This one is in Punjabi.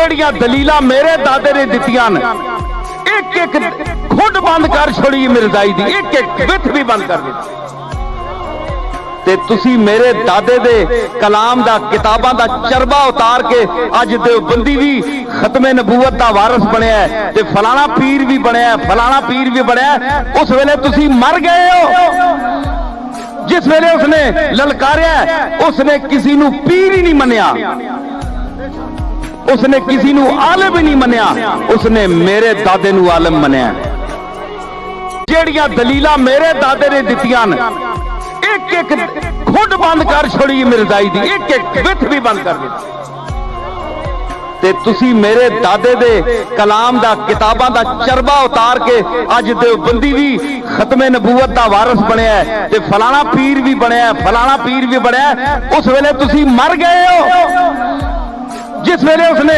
ਜਿਹੜੀਆਂ ਦਲੀਲਾਂ ਮੇਰੇ ਦਾਦੇ ਨੇ ਦਿੱਤੀਆਂ ਨੇ ਇੱਕ ਇੱਕ ਖੁੱਡ ਬੰਦ ਕਰ ਛੋੜੀ ਮਿਰਜ਼ਾਈ ਦੀ, ਇੱਕ ਇੱਕ ਵਿੱਥ ਵੀ ਬੰਦ ਕਰ ਦਿੱਤੀ। ਤੇ ਤੁਸੀਂ ਮੇਰੇ ਦਾਦੇ ਦੇ ਕਲਾਮ ਦਾ ਕਿਤਾਬਾਂ ਦਾ ਚਰਬਾ ਉਤਾਰ ਕੇ ਅੱਜ ਦੇਵਬੰਦੀ ਵੀ ਖਤਮੇ ਨਬੂਵਤ ਦਾ ਵਾਰਿਸ ਬਣਿਆ ਤੇ ਫਲਾਣਾ ਪੀਰ ਵੀ ਬਣਿਆ, ਫਲਾਣਾ ਪੀਰ ਵੀ ਬਣਿਆ। ਉਸ ਵੇਲੇ ਤੁਸੀਂ ਮਰ ਗਏ ਹੋ। ਜਿਸ ਵੇਲੇ ਉਸਨੇ ਲਲਕਾਰਿਆ ਉਸਨੇ ਕਿਸੇ ਨੂੰ ਪੀਰ ਹੀ ਨਹੀਂ ਮੰਨਿਆ, ਉਸਨੇ ਕਿਸੇ ਨੂੰ ਆਲਮ ਹੀ ਨਹੀਂ ਮੰਨਿਆ, ਉਸਨੇ ਮੇਰੇ ਦਾਦੇ ਨੂੰ ਆਲਮ ਮੰਨਿਆ। ਜਿਹੜੀਆਂ ਦਲੀਲਾਂ ਮੇਰੇ ਦਾਦੇ ਨੇ ਦਿੱਤੀਆਂ ਨੇ ਇੱਕ ਇੱਕ ਖੁੱਡ ਬੰਦ ਕਰ ਛੋੜੀ ਮਿਰਜ਼ਾਈ ਦੀ, ਇੱਕ ਇੱਕ ਵਿੱਥ ਵੀ ਬੰਦ ਕਰ ਦਿੱਤੀ। ਤੇ ਤੁਸੀਂ ਮੇਰੇ ਦਾਦੇ ਦੇ ਕਲਾਮ ਦਾ ਕਿਤਾਬਾਂ ਦਾ ਚਰਬਾ ਉਤਾਰ ਕੇ ਅੱਜ ਦੇਵਬੰਦੀ ਵੀ ਖਤਮੇ ਨਬੂਵਤ ਦਾ ਵਾਰਿਸ ਬਣਿਆ ਤੇ ਫਲਾਣਾ ਪੀਰ ਵੀ ਬਣਿਆ, ਫਲਾਣਾ ਪੀਰ ਵੀ ਬਣਿਆ। ਉਸ ਵੇਲੇ ਤੁਸੀਂ ਮਰ ਗਏ ਹੋ। ਜਿਸ ਵੇਲੇ ਉਸਨੇ